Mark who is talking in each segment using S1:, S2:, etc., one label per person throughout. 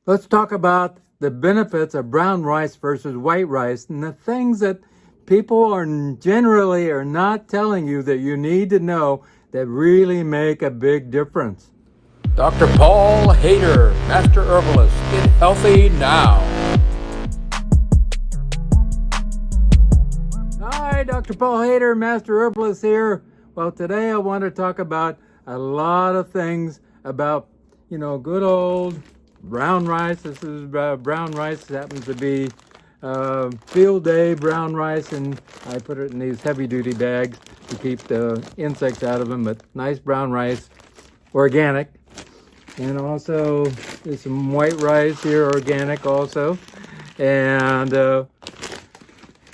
S1: Let's talk about the benefits of brown rice versus white rice and the things that people are generally are not telling you that you need to know that really make a big difference.
S2: Dr. Paul Haider, Master Herbalist. Get healthy now.
S1: Hi, Dr. Paul Haider, Master Herbalist here. Well, today I want to talk about a lot of things about, good old brown rice. This is brown rice. It happens to be field day brown rice, and I put it in these heavy-duty bags to keep the insects out of them, but nice brown rice, organic. And also, there's some white rice here, organic also. And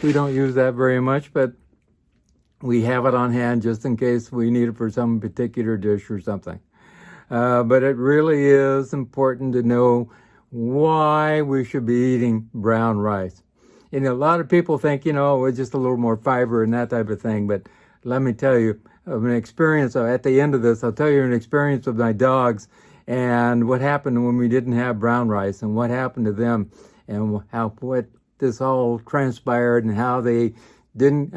S1: we don't use that very much, but we have it on hand just in case we need it for some particular dish or something. But it really is important to know why we should be eating brown rice. A lot of people think, it's just a little more fiber and that type of thing. But let me tell you, of an experience, at the end of this, I'll tell you an experience with my dogs and what happened when we didn't have brown rice and what happened to them and what this all transpired and how they didn't,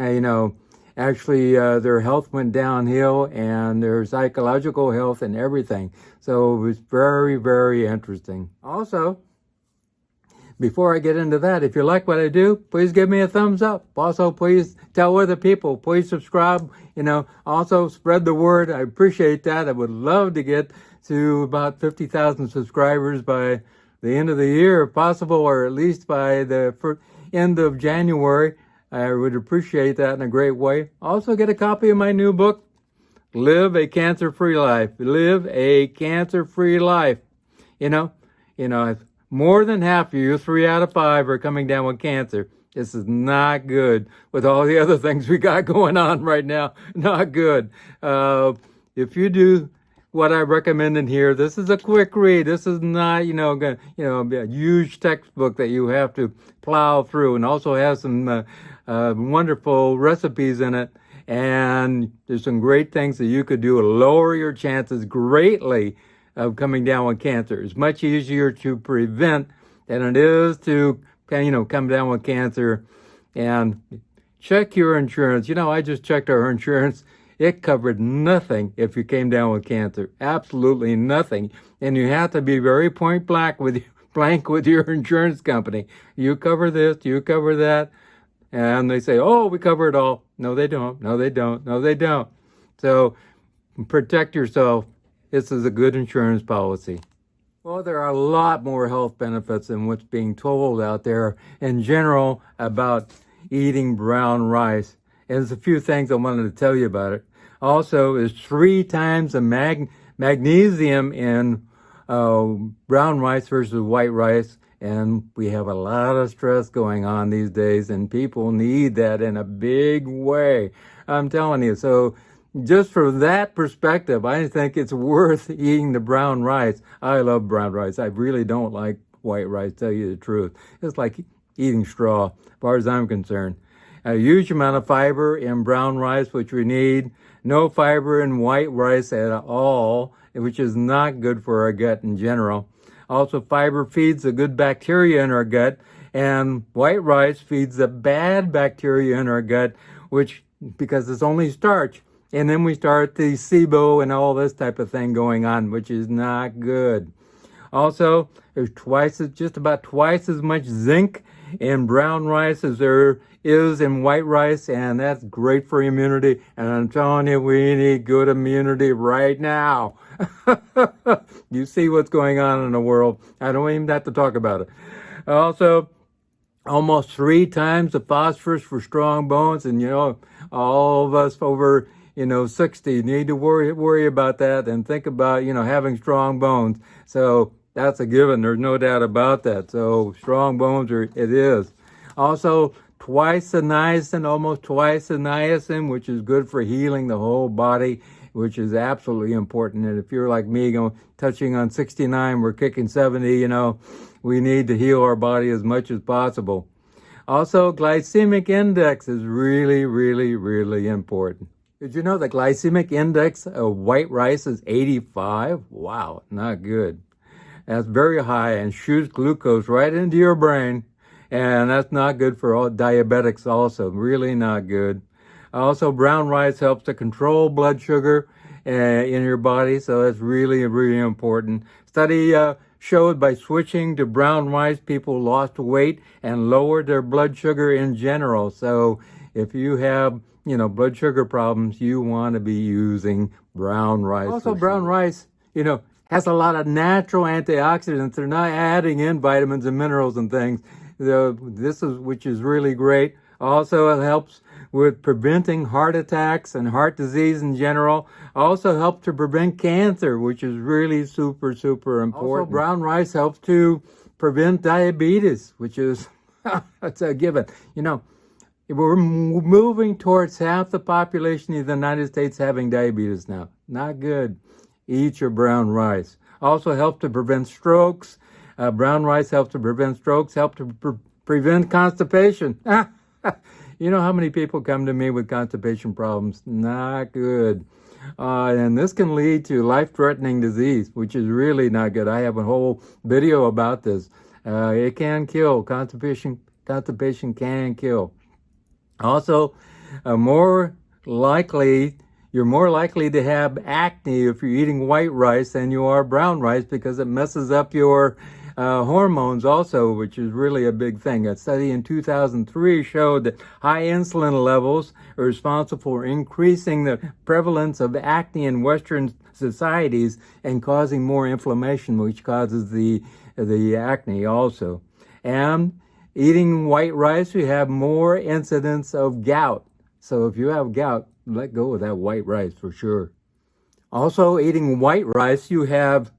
S1: actually their health went downhill and their psychological health and everything. So it was very, very interesting. Also, before I get into that, if you like what I do, please give me a thumbs up. Also, please tell other people. Please subscribe. Also spread the word. I appreciate that. I would love to get to about 50,000 subscribers by the end of the year, if possible, or at least by the end of January. I would appreciate that in a great way. Also, get a copy of my new book, Live a Cancer-Free Life. Live a Cancer-Free Life. More than half of you, 3 out of 5, are coming down with cancer. This is not good with all the other things we got going on right now. Not good. If you do what I recommend in here, this is a quick read. This is not, a huge textbook that you have to plow through, and also has some wonderful recipes in it. And there's some great things that you could do to lower your chances greatly of coming down with cancer. It's much easier to prevent than it is to, come down with cancer. And check your insurance. I just checked our insurance. It covered nothing if you came down with cancer. Absolutely nothing. And you have to be very point blank with your insurance company. You cover this, you cover that. And they say, oh, we cover it all. No, they don't. No, they don't. No, they don't. So protect yourself. This is a good insurance policy. Well, there are a lot more health benefits than what's being told out there in general about eating brown rice. And there's a few things I wanted to tell you about it. Also, is 3 times the magnesium in brown rice versus white rice. And we have a lot of stress going on these days, and people need that in a big way. I'm telling you. So just from that perspective, I think it's worth eating the brown rice. I love brown rice. I really don't like white rice, tell you the truth. It's like eating straw, as far as I'm concerned. A huge amount of fiber in brown rice, which we need. No fiber in white rice at all, which is not good for our gut in general. Also, fiber feeds the good bacteria in our gut, and white rice feeds the bad bacteria in our gut, because it's only starch. And then we start the SIBO and all this type of thing going on, which is not good. Also, there's just about twice as much zinc in brown rice as there is in white rice, and that's great for immunity. And I'm telling you, we need good immunity right now. You see what's going on in the world. I don't even have to talk about it. Also, almost 3 times the phosphorus for strong bones, and all of us over 60 need to worry about that and think about having strong bones. So that's a given. There's no doubt about that. So strong bones it is. Also, twice the niacin, almost twice the niacin, which is good for healing the whole body, which is absolutely important. And if you're like me, touching on 69, we're kicking 70, we need to heal our body as much as possible. Also, glycemic index is really, really, really important. Did you know the glycemic index of white rice is 85? Wow, not good. That's very high and shoots glucose right into your brain. And that's not good for all diabetics also, really not good. Also, brown rice helps to control blood sugar in your body, so that's really, really important. Study showed by switching to brown rice, people lost weight and lowered their blood sugar in general. So if you have, blood sugar problems, you want to be using brown rice. Also, brown rice, has a lot of natural antioxidants. They're not adding in vitamins and minerals and things. Which is really great. Also, it helps with preventing heart attacks and heart disease in general. Also helps to prevent cancer, which is really super, super important. Also, brown rice helps to prevent diabetes, which is, it's a given. We're moving towards half the population of the United States having diabetes now. Not good. Eat your brown rice. Also helps to prevent strokes. Brown rice helps to prevent strokes, help to prevent constipation. You know how many people come to me with constipation problems? Not good. And this can lead to life-threatening disease, which is really not good. I have a whole video about this. It can kill. Constipation can kill. Also, you're more likely to have acne if you're eating white rice than you are brown rice, because it messes up your hormones also, which is really a big thing. A study in 2003 showed that high insulin levels are responsible for increasing the prevalence of acne in Western societies and causing more inflammation, which causes the acne also. And eating white rice, you have more incidence of gout. So if you have gout, let go of that white rice for sure. Also, eating white rice, you have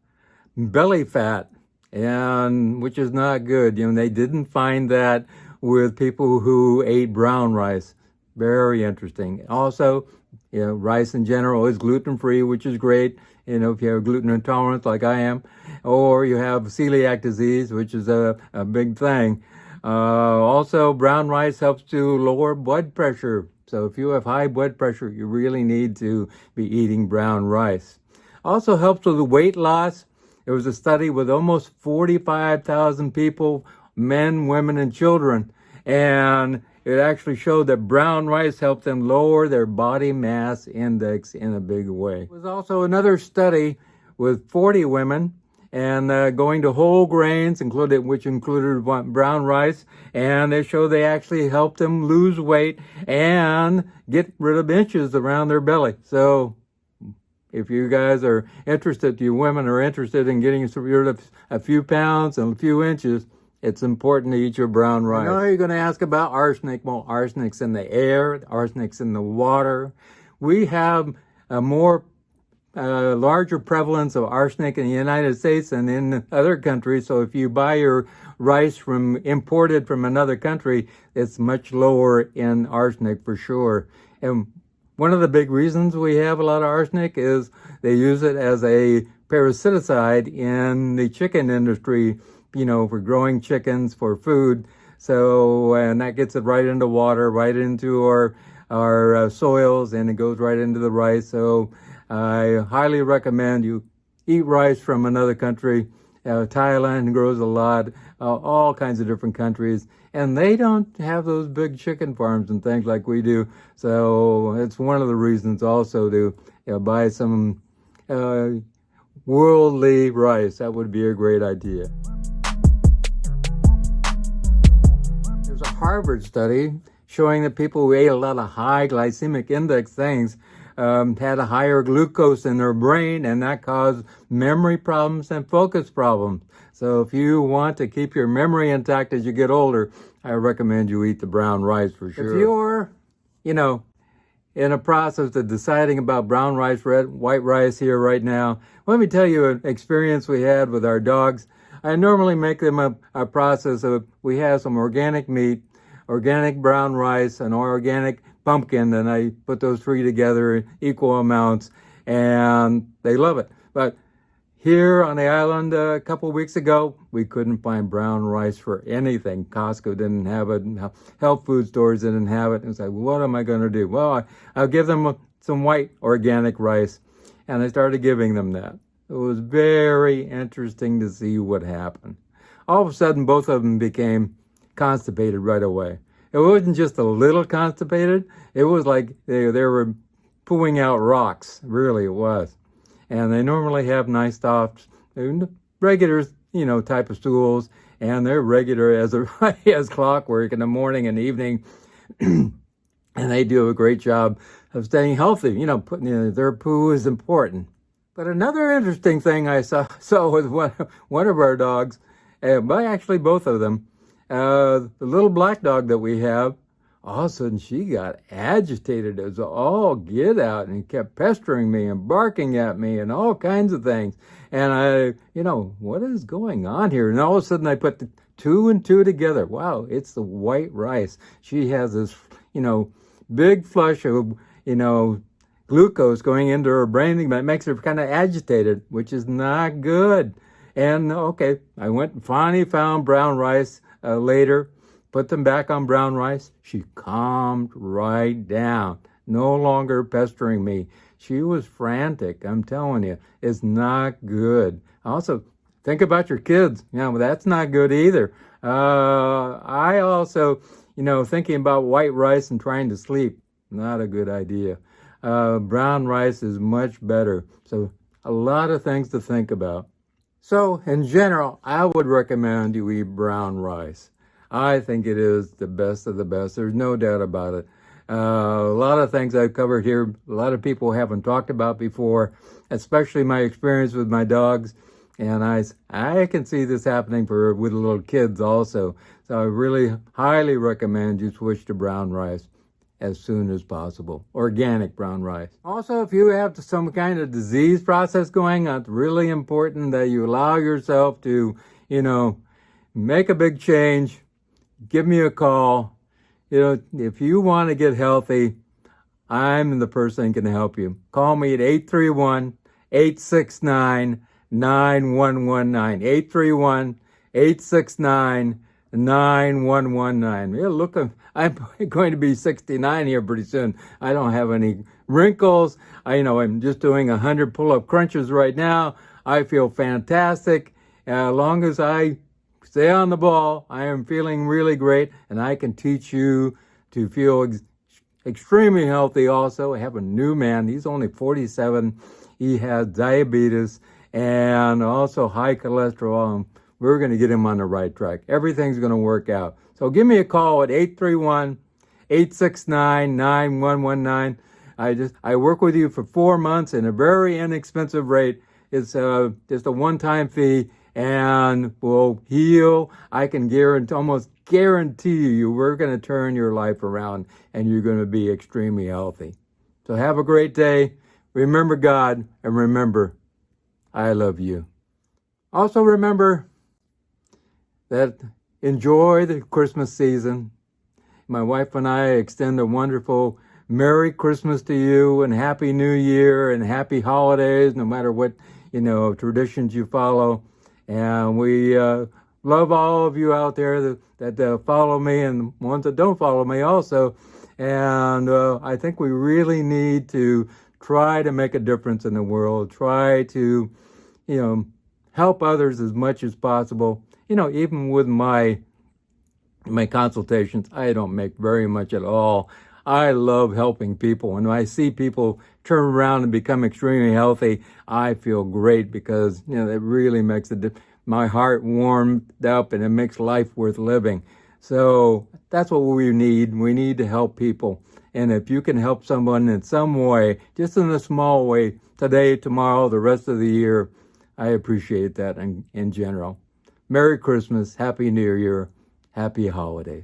S1: belly fat, and which is not good. They didn't find that with people who ate brown rice. Very interesting. Also, rice in general is gluten-free, which is great. If you have gluten intolerance like I am, or you have celiac disease, which is a big thing. Also, brown rice helps to lower blood pressure. So if you have high blood pressure, you really need to be eating brown rice. Also helps with weight loss. There was a study with almost 45,000 people, men, women, and children, and it actually showed that brown rice helped them lower their body mass index in a big way. There was also another study with 40 women, and going to whole grains, which included brown rice, and they showed they actually helped them lose weight and get rid of inches around their belly. So if you guys are interested, you women are interested in getting rid of a few pounds and a few inches, it's important to eat your brown rice. I know you're going to ask about arsenic. Well, arsenic's in the air, arsenic's in the water. We have a larger prevalence of arsenic in the United States than in other countries. So if you buy your rice imported from another country, it's much lower in arsenic for sure. And one of the big reasons we have a lot of arsenic is they use it as a parasiticide in the chicken industry, for growing chickens for food. So, and that gets it right into water, right into our soils, and it goes right into the rice. So I highly recommend you eat rice from another country. Thailand grows a lot, all kinds of different countries, and they don't have those big chicken farms and things like we do. So it's one of the reasons also to buy some worldly rice. That would be a great idea. There's a Harvard study showing that people who ate a lot of high glycemic index things had a higher glucose in their brain, and that caused memory problems and focus problems. So if you want to keep your memory intact as you get older, I recommend you eat the brown rice for sure. If you're, in a process of deciding about brown rice, white rice here right now, let me tell you an experience we had with our dogs. I normally make them a process of, we have some organic meat, organic brown rice, and organic pumpkin, and I put those three together in equal amounts, and they love it. But here on the island a couple of weeks ago, we couldn't find brown rice for anything. Costco didn't have it, health food stores didn't have it. And it's like, what am I going to do? Well, I'll give them some white organic rice, and I started giving them that. It was very interesting to see what happened. All of a sudden, both of them became constipated right away. It wasn't just a little constipated. It was like they were pooing out rocks. Really, it was. And they normally have nice stops, regular, type of stools, and they're regular as clockwork in the morning and evening. And they do a great job of staying healthy. Their poo is important. But another interesting thing I saw with one of our dogs, actually both of them, the little black dog that we have, all of a sudden she got agitated as all get out and kept pestering me and barking at me and all kinds of things. And what is going on here? And all of a sudden I put the 2 and 2 together. Wow, it's the white rice. She has this, big flush of, glucose going into her brain that makes her kind of agitated, which is not good. And okay, I went and finally found brown rice later, put them back on brown rice. She calmed right down, no longer pestering me. She was frantic, I'm telling you. It's not good. Also, think about your kids. That's not good either. I also, thinking about white rice and trying to sleep, not a good idea. Brown rice is much better. So a lot of things to think about. So in general, I would recommend you eat brown rice. I think it is the best of the best. There's no doubt about it. A lot of things I've covered here, a lot of people haven't talked about before, especially my experience with my dogs. And I can see this happening with little kids also. So I really highly recommend you switch to brown rice as soon as possible. Organic brown rice. Also, if you have some kind of disease process going on, it's really important that you allow yourself to, make a big change. Give me a call. If you want to get healthy, I'm the person that can help you. Call me at 831-869-9119. 831-869-9119. Yeah, look, I'm going to be 69 here pretty soon. I don't have any wrinkles. I'm just doing 100 pull-up crunches right now. I feel fantastic. As long as I stay on the ball, I am feeling really great, and I can teach you to feel extremely healthy also. I have a new man. He's only 47. He has diabetes and also high cholesterol. We're going to get him on the right track. Everything's going to work out. So give me a call at 831-869-9119. I work with you for 4 months in a very inexpensive rate. It's just a one-time fee, and we'll heal. I can almost guarantee you we're going to turn your life around, and you're going to be extremely healthy. So have a great day. Remember God, and remember, I love you. Also remember that enjoy the Christmas season. My wife and I extend a wonderful Merry Christmas to you and Happy New Year and Happy Holidays, no matter what, traditions you follow. And we love all of you out there that follow me and ones that don't follow me also. And I think we really need to try to make a difference in the world, try to, help others as much as possible. Even with my consultations, I don't make very much at all. I love helping people. And when I see people turn around and become extremely healthy, I feel great because, it really makes my heart warmed up and it makes life worth living. So that's what we need. We need to help people. And if you can help someone in some way, just in a small way, today, tomorrow, the rest of the year, I appreciate that in general. Merry Christmas, Happy New Year, Happy Holidays.